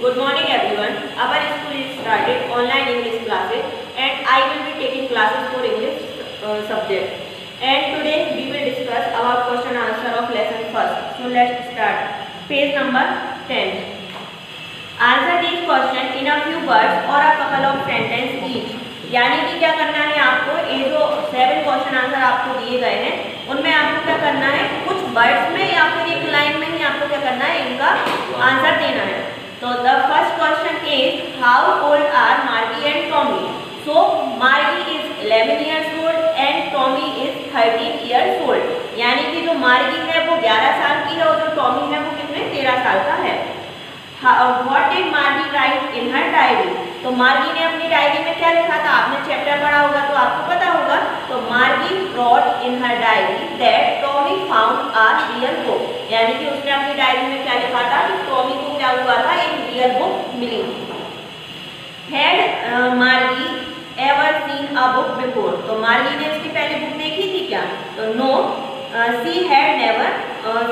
Good morning everyone. Our school is started online English classes and I will be taking classes for English subject. And today we will discuss our question answer of lesson first. So let's start. Page number 10. Answer these question in a few words or a couple of sentence each. यानी कि क्या करना है आपको, ये जो 7 question answer आपको दिए गए हैं उनमें आपको क्या करना है, कुछ वर्ड्स में या फिर एक लाइन में ही आपको क्या करना है, इनका आंसर देना है. तो the first question is how old are Margie and Tommy. So Margie is 11 years old and Tommy is 13 years old. यानी कि जो मार्गी है वो 11 साल की है और जो टॉमी है वो कितने 13 साल का है. What did Margie write in her diary? तो मार्गी ने अपनी डायरी में क्या लिखा था, आपने चैप्टर पढ़ा होगा तो आपको पता होगा. तो मार्गी wrote in her diary that Tommy found a real book. यानी कि उसने अपनी डायरी में क्या लिखा था कि टॉमी को क्या हुआ था, एक रियल बुक मिली. Had Margie ever seen a book before? तो मार्गी ने इसकी पहले बुक देखी थी क्या? तो no, she had never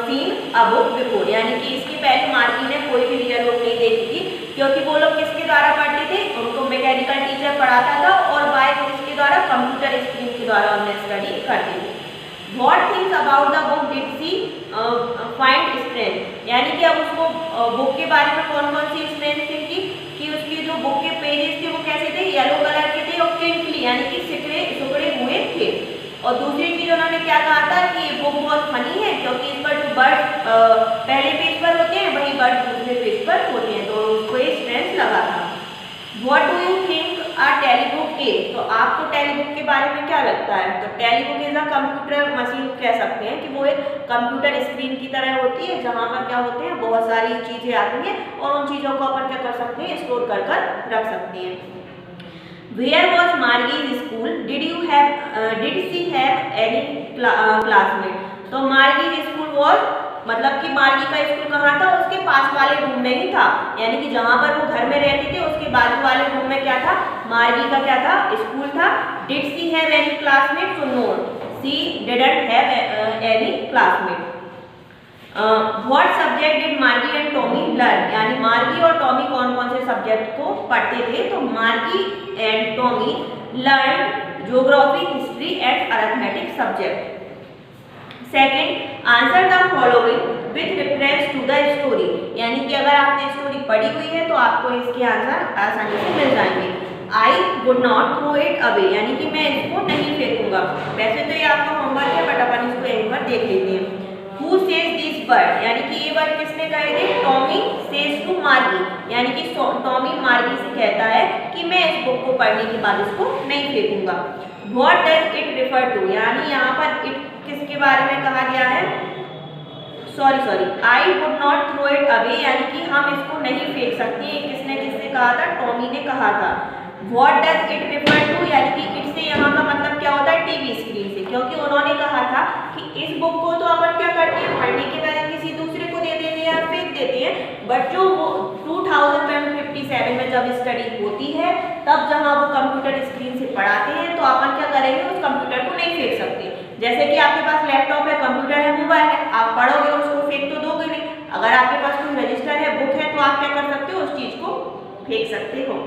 seen a book before. यानी कि इसकी पहले मार्गी ने कोई भी रियल बुक नहीं देखी थी, क्योंकि वो लोग किसके द्वारा पढ़ते थे, उनको मैकेनिकल टीचर पढ़ाता था और बाय किसके द्वारा, कंप्यूटर स्क्रीन के द्वारा उन्हें स्टडी करते थे. What things about the book did she find strange? यानी कि अब उसको बुक के बारे में कौन कौन सी स्ट्रेंथ थी कि उसकी जो बुक के पेजेस थे वो कैसे थे, येलो कलर के थे और क्रिंकली यानी कि सिकुड़े हुए थे. और दूसरी चीज उन्होंने क्या कहा था कि ये बुक बहुत फनी है, क्योंकि इस पर जो बर्ड पहले पेज पर होते हैं वही बर्ड दूसरे पेज पर होते हैं, तो उसको ये स्ट्रेंथ लगा था. What do you think a telebook is? तो आपको टेलीबुक के बारे में क्या लगता है? तो टेलीबुक इज अ कंप्यूटर मशीन, कह सकते हैं कि वो एक कंप्यूटर स्क्रीन की तरह होती है, जहाँ पर क्या होते हैं बहुत सारी चीजें आती हैं और उन चीजों को अपन क्या कर सकते हैं, स्टोर कर रख सकते हैं. Where was Margie's school? Did she have any classmate? तो मार्गी स्कूल was मतलब कि मार्गी का स्कूल कहाँ था, उसके पास वाले रूम में ही था. यानी कि जहाँ पर वो घर में रहती थी उसके बाजू वाले रूम में क्या था, मार्गी का क्या था, स्कूल था. Did she have any classmate? So no, she didn't have any classmate. What subject did Margie and Tommy learn? यानी मार्गी और टॉमी कौन कौन से सब्जेक्ट को पढ़ते थे. तो Margie and Tommy learn geography, history and arithmetic subject. Second, answer the following with reference to the story. यानी कि अगर आपने स्टोरी पढ़ी हुई है तो आपको इसके आंसर आसानी से मिल जाएंगे. I would not throw it away, यानी कि मैं इसको नहीं फेंकूंगा. वैसे तो ये आपका होमवर्क है बट अपन इसको एक बार देख लेते हैं. Who says this word? यानी कि ये वर्ड किसने कहे थे, टॉमी says to मार्गी. यानी कि टॉमी मार्गी से कहता है कि मैं इस बुक को पढ़ने के बाद इसको नहीं फेंकूंगा. What does it refer to? यानी यहाँ पर it किसके बारे में कहा गया है, sorry I would not throw it away, यानी कि हम इसको नहीं फेंक सकते. ये किसने कहा था, टॉमी ने कहा था. What does it refer to? यानी कि it से यहाँ का मतलब क्या होता है, टीवी स्क्रीन से, क्योंकि उन्होंने कहा था कि इस बुक को तो अपन क्या करते हैं, पढ़ने के बाद किसी दूसरे को दे देते हैं या फेंक देते हैं, बट जो वो 2057 में जब स्टडी होती है तब जहाँ वो कंप्यूटर स्क्रीन से पढ़ाते हैं तो अपन क्या करेंगे, उस कंप्यूटर को नहीं फेंक सकते. जैसे कि आपके पास लैपटॉप है, कंप्यूटर है, मोबाइल है, आप पढ़ोगे उसको फेंक तो दोगे नहीं. अगर आपके पास कोई रजिस्टर है, बुक है, तो आप क्या कर सकते हो, उस चीज को फेंक सकते हो.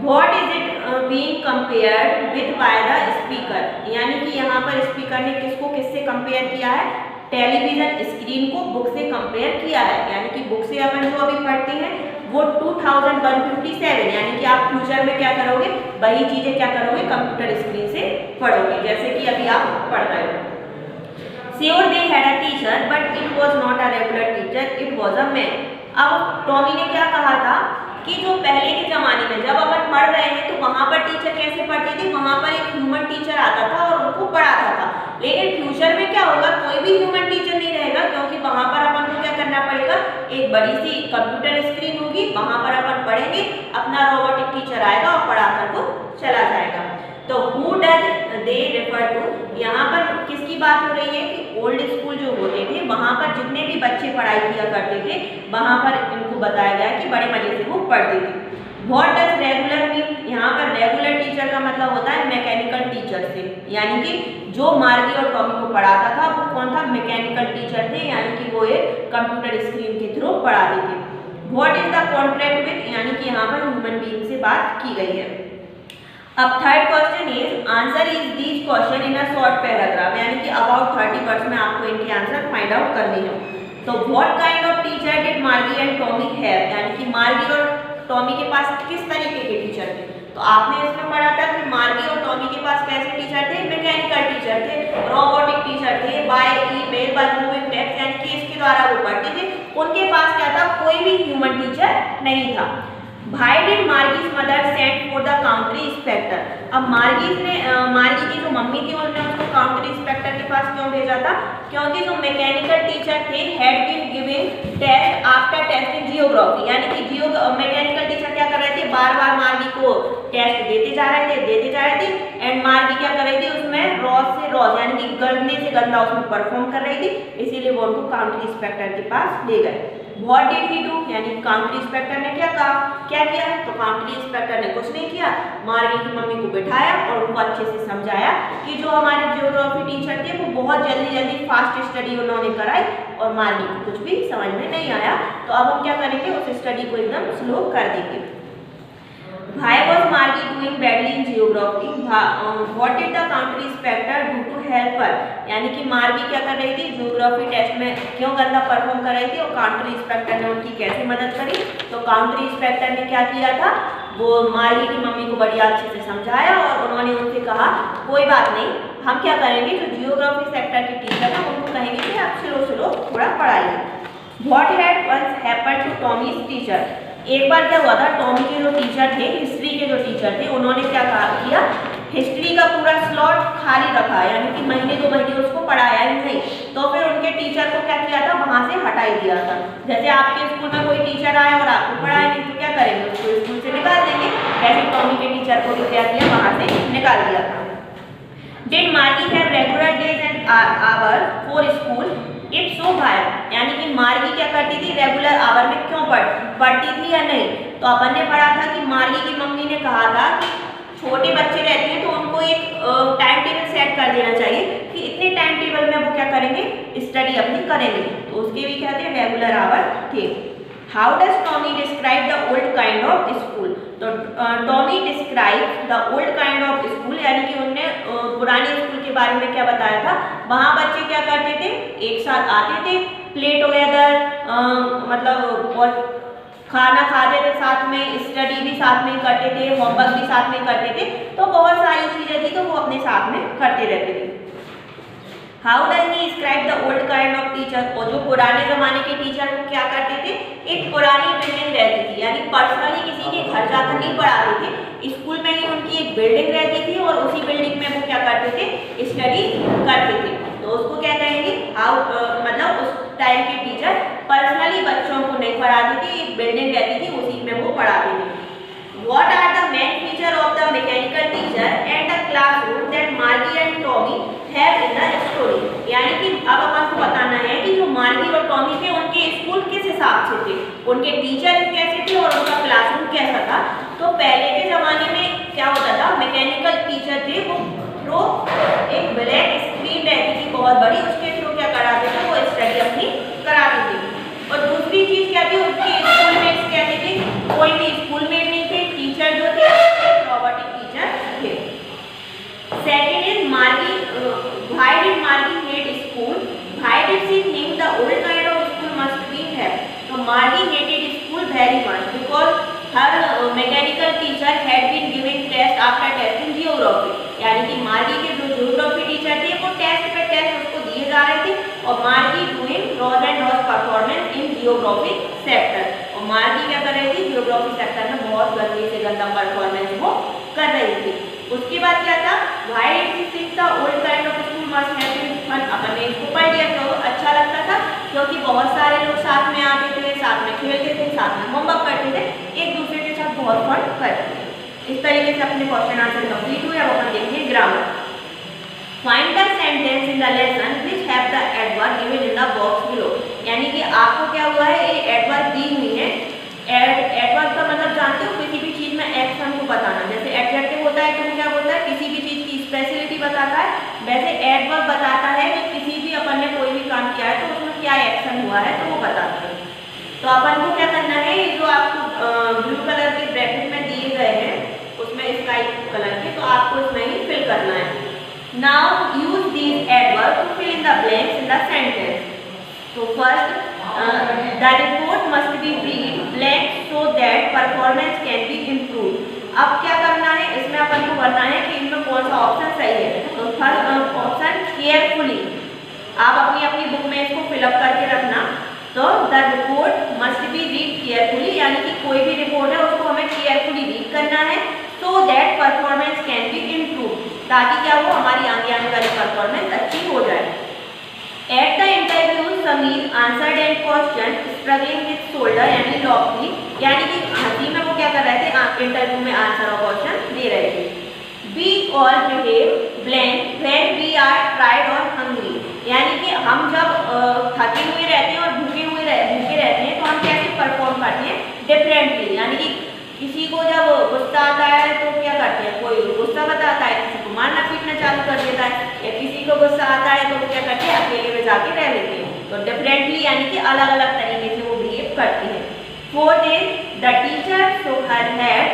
What is it being compared with by the speaker? यानी कि यहाँ पर स्पीकर ने किसको किससे कंपेयर किया है, टेलीविजन स्क्रीन को बुक से कंपेयर किया है. यानी कि बुक से अपन जो अभी पढ़ते हैं वो 2157, यानी कि आप फ्यूचर में क्या करोगे, वही चीजें क्या करोगे, कंप्यूटर स्क्रीन से पढ़ोगे, जैसे कि अभी आप पढ़ रहे हो. Sure they had a teacher but it was not a regular teacher, it was a man. अब टॉमी ने क्या कहा था कि जो पहले के जमाने में जब अपन पढ़ रहे हैं तो वहाँ पर टीचर कैसे पढ़ते थे, वहाँ पर एक ह्यूमन टीचर आता था और उनको पढ़ाता था. लेकिन फ्यूचर में क्या होगा, कोई भी ह्यूमन टीचर नहीं रहेगा, क्योंकि वहाँ पर अपन को क्या करना पड़ेगा, एक बड़ी सी कंप्यूटर स्क्रीन होगी, वहाँ पर अपन पढ़ेंगे, अपना रोबोटिक टीचर आएगा और पढ़ाकर वो चला जाएगा. तो who does they refer to, यहाँ पर किसकी बात हो रही है कि ओल्ड स्कूल जो होते थे वहाँ पर जितने भी बच्चे पढ़ाई किया करते थे वहाँ पर इनको बताया गया कि बड़े मजे से वो पढ़ते थे. व्हाट डज रेगुलर मीन, यहाँ पर रेगुलर टीचर का मतलब होता है मैकेनिकल टीचर से. यानी कि जो मार्गी और टॉमी को पढ़ाता था वो कौन था, मैकेनिकल टीचर थे, यानी कि वो एक कंप्यूटर स्क्रीन के थ्रू पढ़ाते थे. What is the contract with, यानी कि यहाँ पर ह्यूमन बीइंग से बात की गई है। अब third question is answer is these question in a short paragraph, यानी कि अबाउट 30 वर्ड्स में आपको इनके आंसर फाइंड आउट करने हैं। तो what kind of teacher did मार्गी एंड टॉमी हैव, यानी कि मार्गी और टॉमी के पास किस तरीके के टीचर थे। तो आपने इसमें पढ़ा था कि मार्गी और टॉमी के पास कैसे टीचर थे, मैकेनिकल टीचर थे, रोबोटिक टीचर थे, by email by moving text, यानी कि इसके द्वारा वो पढ़ते थे। उनके पास क्या था, कोई भी ह्यूमन टीचर नहीं था। Why did Margie's mother send for the country inspector? अब मार्गी की जो मम्मी थी उन्होंने उसको काउंट्री इंस्पेक्टर के पास क्यों भेजा था, क्योंकि जो मैकेनिकल टीचर थे had been giving test after testing geography, यानी कि मैकेनिकल टीचर क्या कर रहे थे, बार बार मार्गी को टेस्ट देते जा रहे थे एंड मार्गी क्या कर रही थी, उसमें रॉज से रॉज यानी कि गंदे से गंदा उसमें परफॉर्म कर रही थी, इसीलिए वो उनको काउंट्री इंस्पेक्टर के पास ले गए। What did he do, यानी काउंट्री इंस्पेक्टर ने क्या किया, तो काउंट्री इंस्पेक्टर ने कुछ नहीं किया, मार्गी की मम्मी को बिठाया और उनको अच्छे से समझाया कि जो हमारे जियोग्राफी टीचर थे वो बहुत जल्दी फास्ट स्टडी उन्होंने कराई और मार्गी को कुछ भी समझ में नहीं आया। तो अब हम क्या करेंगे, उस स्टडी को एकदम स्लो कर देंगे। Why was Margie doing badly in geography? What did the country inspector do to help her? यानी कि मार्गी क्या कर रही थी, जियोग्राफी टेस्ट में क्यों गंदा परफॉर्म कर रही थी और काउंट्री इंस्पेक्टर ने उनकी कैसे मदद करी। तो काउंट्री इंस्पेक्टर ने क्या किया था, वो मार्गी की मम्मी को बढ़िया अच्छे से समझाया और उन्होंने उनसे कहा कोई बात नहीं, हम क्या करेंगे, जो जियोग्राफी सेक्टर के टीचर हैं उनको कहेंगे कि आप स्लो थोड़ा पढ़ाइए। What had once happened to Tommy's teacher? एक बार क्या हुआ था, टॉमी के जो टीचर थे, हिस्ट्री के जो टीचर थे, उन्होंने क्या किया, हिस्ट्री का पूरा स्लॉट खाली रखा, यानी कि महीने 2 महीने उसको पढ़ाया ही नहीं। तो फिर उनके टीचर को क्या किया था, वहां से हटाई दिया था। जैसे आपके स्कूल में कोई टीचर आया और आपको पढ़ाया नहीं तो क्या करेंगे, उसको स्कूल से निकाल देंगे, वैसे टॉमी के टीचर को भी क्या किया, वहां से निकाल दिया था। Did Margie have regular days and hours for school? If so भाई, यानी कि मार्गी क्या करती थी, रेगुलर आवर में क्यों पढ़ती थी या नहीं। तो अपन ने पढ़ा था कि मार्गी की मम्मी ने कहा था कि छोटे बच्चे रहते हैं तो उनको एक टाइम टेबल सेट कर देना चाहिए कि इतने टाइम टेबल में वो क्या करेंगे, स्टडी अपनी करेंगे। तो उसके भी क्या थे, रेगुलर आवर थे। How does Tommy describe the old kind of school? तो Tommy describe the old kind of school, यानी कि उनने पुराने स्कूल के बारे में क्या बताया था। वहाँ बच्चे क्या करते थे, एक साथ आते थे, प्ले टुगेदर, मतलब और खाना खाते थे साथ में, स्टडी भी साथ में करते थे, होमवर्क भी साथ में करते थे। तो बहुत सारी चीज़ें थी तो वो अपने साथ में करते रहते थे। How does he describe the old kind of teacher? और जो पुराने जमाने के टीचर वो क्या करते थे, एक पुरानी बिल्डिंग रहती थी, यानी पर्सनली किसी के घर जाकर नहीं पढ़ाते थे, स्कूल में ही उनकी एक बिल्डिंग रहती थी और उसी बिल्डिंग में वो क्या करते थे, स्टडी करते थे। तो उसको क्या कहेंगे, मतलब उस टाइम के टीचर पर्सनली बच्चों को नहीं पढ़ाते थे, एक बिल्डिंग रहती थी उसी में वो पढ़ाते थे। What are the main feature of the mechanical teacher and the classroom that Margie and Tommy have in the story? यानी कि अब अपन को बताना है कि जो मार्गी और टॉमी थे उनके स्कूल किस हिसाब से थे, उनके टीचर कैसे थे और उनका क्लासरूम कैसा था। तो पहले के ज़माने में क्या होता था, मैकेनिकल टीचर थे वो थ्रू एक ब्लैक स्क्रीन रहती थी बहुत बड़ी, उसके थ्रू क्या कराते थे, वो स्टडी अपनी कराते थे। और दूसरी चीज़ क्या थी, उनके स्कूलमेट्स कहते थे, कोई भी स्कूलमेट नहीं थे, टीचर जो थे रोबोटिक टीचर थे। Second is Margie, why did Margie hate school? Why did she think the old kind of school must be है? तो Margie hated school very much because her mechanical teacher had been giving test after testing geography, यानी कि मार्गी के जो geography teacher थे वो test पे टेस्ट उसको दिए जा रहे थे और मार्गी doing rows and rows performance in geography sector. और मार्गी क्या कर रही थी, जियोग्राफी सेक्टर में बहुत गंदे से गंदा परफॉर्मेंस वो कर रही थी। उसके बाद क्या था, why did she think the old kind of school must have been fun? अपन ने इसको पढ़ लिया तो अच्छा लगता था क्योंकि बहुत सारे लोग साथ में आते थे, साथ में खेलते थे, साथ में होमवर्क करते थे, एक दूसरे के साथ बहुत फन करते थे। इस तरीके से अपने क्वेश्चन आंसर कंप्लीट हुए। अब अपन देखेंगे grammar. Find the sentence in the lesson which have the adverb given in the box below, यानी कि आपको क्या हुआ है, ये एडवर्ब दी हुई है। एडवर्ब का मतलब जानते हो, किसी भी चीज में एक्शन को बताना। जैसे एडजेक्टिव होता है तो वो क्या बोलता है, किसी भी चीज की स्पेशलिटी बताता है, वैसे एडवर्ब बताता है कि किसी भी अपन ने कोई भी काम किया है तो उसमें क्या एक्शन हुआ है तो वो बताता है। तो तो अपन को क्या करना है, ये जो आपको ब्लू कलर के ब्रैकेट में दिए गए हैं उसमें स्काई कलर के, तो आपको इसमें ही फिल करना है। Now use these adverb to fill in the blanks in the sentence. तो first the report must be read blank so that performance can be improve. अब क्या करना है, इसमें अपन को भरना है कि इनमें कौन सा ऑप्शन सही है। तो फर्स्ट ऑप्शन केयरफुली, आप अपनी अपनी बुक में इसको फिलअप करके रखना। तो the report must be read carefully, यानी कि कोई भी रिपोर्ट है उसको हमें केयरफुली रीड करना है, सो that performance can be improve, ताकि क्या हो, हमारी आगे आने वाली परफॉर्मेंस अच्छी हो जाए। At the interview Sameer answered and question struggling with shoulder यानी लॉफ्टी, यानी कि हंसी में वो क्या कर रहे थे, इंटरव्यू में आंसर और क्वेश्चन दे रहे थे। We all behave blank when we are tired or hungry, यानी कि हम जब थके हुए रहते हैं और भूखे रहते हैं तो हम कैसे परफॉर्म करते हैं, डिफरेंटली। यानी कि किसी को जब गुस्सा आता है तो क्या करते हैं, कोई गुस्सा बताता है, किसी को मारना पीटना चालू कर देता है, या किसी को गुस्सा आता है तो क्या करते हैं, अकेले में जाके रह लेते हैं। तो डिफरेंटली यानी कि अलग अलग तरीके से वो बिहेव करते हैं। Fourth is the teacher so her head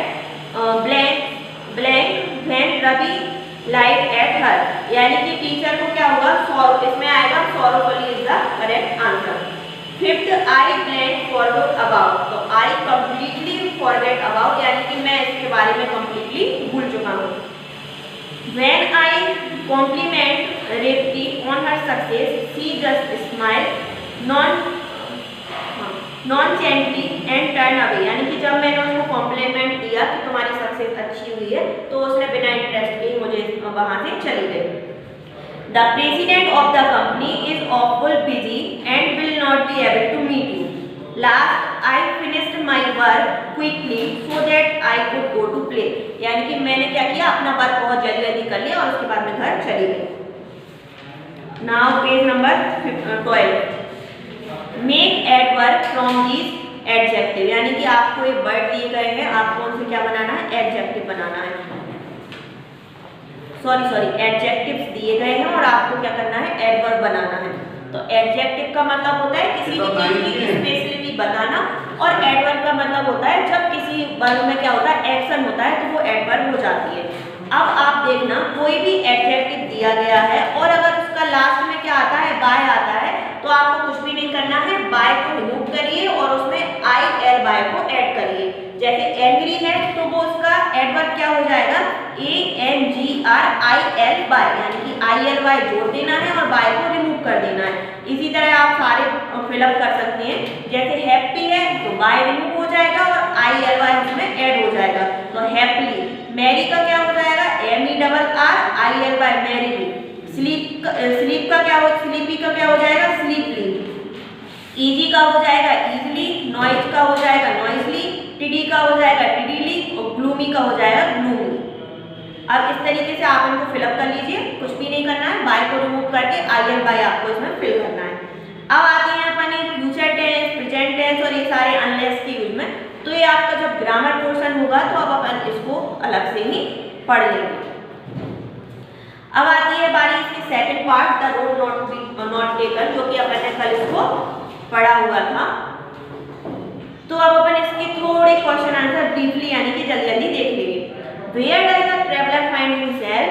blank when Ravi light at her, यानी कि टीचर को क्या होगा, सॉरो, इसमें आएगा sorrowfully is the correct answer. Fifth I blank forgot about, तो आई कंप्लीटली फॉरगेट अबाउट, यानी कि मैं इसके बारे में कंप्लीटली भूल चुका हूँ। When I compliment Revati on her success she just smile non gently and turn away, यानी कि जब मैंने उसको कॉम्प्लीमेंट दिया कि तुम्हारी सक्सेस अच्छी हुई है तो उसने बिना इंटरेस्ट के ही मुझे वहाँ से चली गई। The president of the company is awful busy and will not be able to meet you. Last I finished my work quickly so that I could go to play, यानी कि मैंने क्या किया, अपना वर्क बहुत जल्दी जल्दी कर लिया और उसके बाद में घर चली गई। Now page number 12, make adverb from these adjective, यानी कि आपको एक वर्ड दिए गए हैं, आपको उनसे क्या बनाना है, एडजेक्टिव बनाना है। एडजेक्टिव्स दिए गए हैं और आपको क्या करना है, एडवर्ब बनाना है। तो एडजेक्टिव का मतलब होता है किसी भी चीज की स्पेशलिटी बताना, और एडवर्ब का मतलब होता है जब किसी वर्ब में क्या होता है, एक्शन होता है, तो वो एडवर्ब हो जाती है। अब आप देखना, कोई भी एडजेक्टिव दिया गया है और अगर उसका लास्ट में क्या आता है, बाय आता है, तो आपको कुछ भी नहीं करना है, बाय को रिमूव करिए और उसमें आई एल बाय को ऐड करिए। जैसे एंग्री है तो वो उसका एडवर्ब क्या हो जाएगा, ANGRIL बाय, यानी कि ILY जोड़ देना है और बाय को रिमूव कर देना है। इसी तरह आप सारे फिलअप कर सकते हैं। जैसे हैप्पी है तो बाय रिमूव हो जाएगा और ILY उसमें ऐड हो जाएगा, तो हैप्पली। मैरी का क्या हो जाएगा, MERRIL मैरी। स्लीप का क्या हो, स्लीपी का क्या हो जाएगा, स्लीपली। इजी का हो जाएगा इजली, नॉइज का हो जाएगा नॉइजली, टिडी का हो जाएगा टिडीली और ग्लूमी का हो जाएगा ग्लूमी। अब इस तरीके से आप इनको फिलअप कर लीजिए, कुछ भी नहीं करना है, बाय को रिमूव करके IL बाय आपको इसमें फिल करना है। अब आते हैं अपन फ्यूचर टेंस, प्रेजेंट टेंस और ये सारे अनलेस के यूज में। तो ये आपका जब ग्रामर पोर्शन होगा तो अब अपन इसको अलग से ही पढ़ लेंगे। अब आती है बारी इसकी second part, the road not taken, जो कि अपन ने कल इसको पढ़ा हुआ था। तो अब अपन इसके थोड़े क्वेश्चन आंसर ब्रीफली यानी कि जल्दी जल्दी देख लेंगे। Where does the traveler find himself?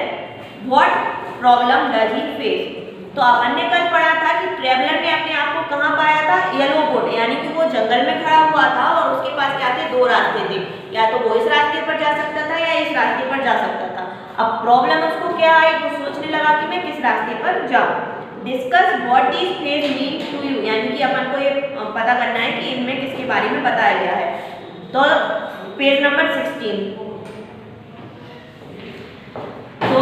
What problem does he face? तो अपन ने कल पढ़ा था कि ट्रेवलर ने अपने आप को कहाँ पाया था, येलो बोर्ड, यानी कि वो जंगल में खड़ा हुआ था और उसके पास क्या थे, दो रास्ते थे, या तो वो इस रास्ते पर जा सकता था या इस रास्ते पर जा सकता था। अब प्रॉब्लम उसको क्या आई, वो सोचने लगा कि मैं किस रास्ते पर जाऊँ। Discuss what this phrase mean to you, यानी कि अपन को ये पता करना है कि इनमें किसके बारे में बताया गया है। तो पेज नंबर 16, तो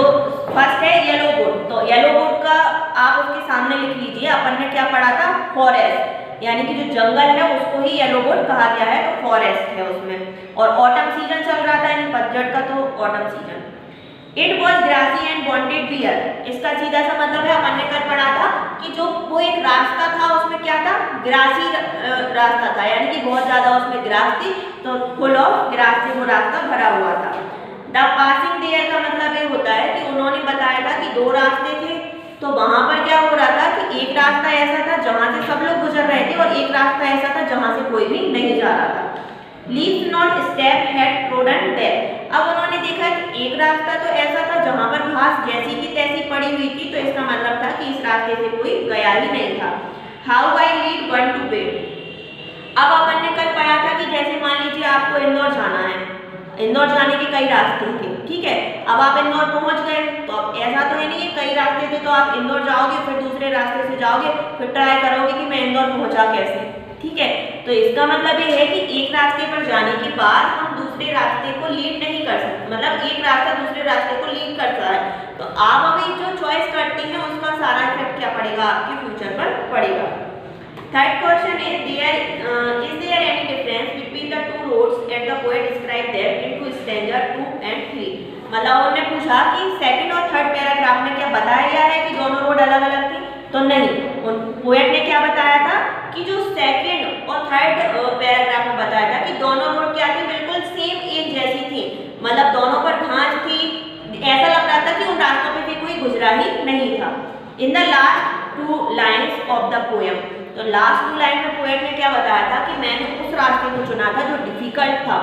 फर्स्ट है येलो बोर्ड। तो येलो बोर्ड का आप उसके सामने लिख लीजिए, अपन ने क्या पढ़ा था, फॉरेस्ट, यानी कि जो जंगल है उसको ही येलो बोर्ड कहा गया है, तो फॉरेस्ट है उसमें। और ऑटम सीजन चल रहा था, यानी पतझड़ का, तो autumn season. It was grassy and wanted wear, इसका सीधा सा मतलब है, अपन ने कल पढ़ा था कि जो वो एक रास्ता था उसमें क्या था, ग्रासी रास्ता था, यानी कि बहुत ज्यादा उसमें ग्रास थी, तो फुल ऑफ ग्रास से वो रास्ता भरा हुआ था। द पासिंग देयर का मतलब ये होता है कि उन्होंने बताया था कि दो रास्ते थे, तो वहां पर क्या हो रहा था कि एक रास्ता ऐसा था जहां से सब लोग गुजर रहे थे और एक रास्ता ऐसा था जहां से कोई भी नहीं जा रहा था। Leaves not step had trodden back. अब उन्होंने देखा कि एक रास्ता तो ऐसा था जहां पर घास जैसी की तैसी पड़ी हुई थी, तो इसका मतलब था कि इस रास्ते से कोई गया ही नहीं था। How I lead one two bed. अब अपन ने कल पढ़ा था कि जैसे मान लीजिए आपको इंदौर जाना है, इंदौर जाने के कई रास्ते थे, ठीक है। अब आप इंदौर पहुंच गए, तो अब ऐसा तो है नहीं है कई रास्ते थे तो आप इंदौर जाओगे फिर दूसरे रास्ते से जाओगे फिर ट्राई करोगे कि मैं इंदौर पहुंचा कैसे, ठीक है। तो इसका मतलब ये है कि एक रास्ते पर जाने के बाद हम दूसरे रास्ते को लीड नहीं कर सकते, मतलब एक रास्ता दूसरे रास्ते को लीड करता है। तो आप अभी जो चॉइस करती हैं उसका सारा इफेक्ट क्या पड़ेगा, आपके फ्यूचर पर पड़ेगा। Third question is there any difference between the two roads at the poet describe them into stanza 2 and 3। मतलब उन्होंने पूछा कि सेकंड और थर्ड पैराग्राफ में क्या बताया गया है कि दोनों रोड अलग अलग थी, तो नहीं। पोएट ने क्या बताया था कि जो सेकंड और थर्ड पैराग्राफ में बताया था कि दोनों रोड क्या थी, बिल्कुल सेम एक जैसी थी, मतलब दोनों पर घास थी, ऐसा लग रहा था कि उन रास्तों पे भी कोई गुजरा ही नहीं था। In the last 2 lines of the poem, तो लास्ट 2 लाइन में पोएट ने क्या बताया था कि मैंने उस रास्ते को चुना था जो डिफिकल्ट था,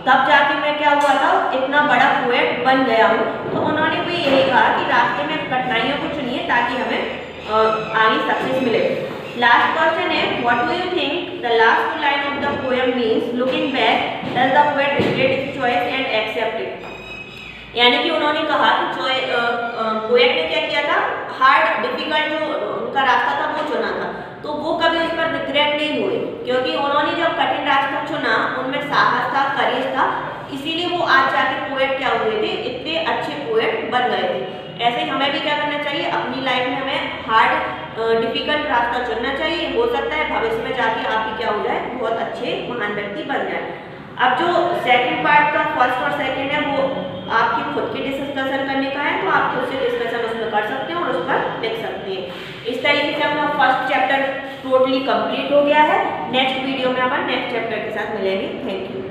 तब जाके मैं क्या हुआ था इतना बड़ा पोएट बन गया हूँ। तो उन्होंने भी यही कहा कि रास्ते में कठिनाइयों को चुनिए ताकि हमें आगे सक्सेस मिले। लास्ट क्वेश्चन है what do you think the last 2 line of the poem means looking back does the poet regret his choice and accept it. यानी कि उन्होंने कहा कि पोएट ने क्या किया था, हार्ड डिफिकल्ट जो उनका रास्ता था वो चुना था, तो वो कभी उस पर रिग्रेट नहीं हुए, क्योंकि उन्होंने जब कठिन रास्ता चुना उनमें साहस था, करेज था, इसीलिए वो आज जाके पोएट क्या हुए थे, इतने अच्छे पोएट बन गए थे। ऐसे हमें भी क्या करना चाहिए, अपनी लाइफ में हमें हार्ड डिफिकल्ट रास्ता चुनना चाहिए। हो सकता है भविष्य में जाके आप भी क्या हो जाए, बहुत अच्छे महान व्यक्ति बन जाए। अब जो सेकंड पार्ट का फर्स्ट और सेकंड है वो आपके खुद के डिस्कशन करने का है, तो आप खुद से डिस्कशन उसमें कर सकते हैं और उस पर लिख सकते हैं। इस तरीके से अपना फर्स्ट चैप्टर टोटली कंप्लीट हो गया है। नेक्स्ट वीडियो में अपन नेक्स्ट चैप्टर के साथ मिलेंगे। Thank you.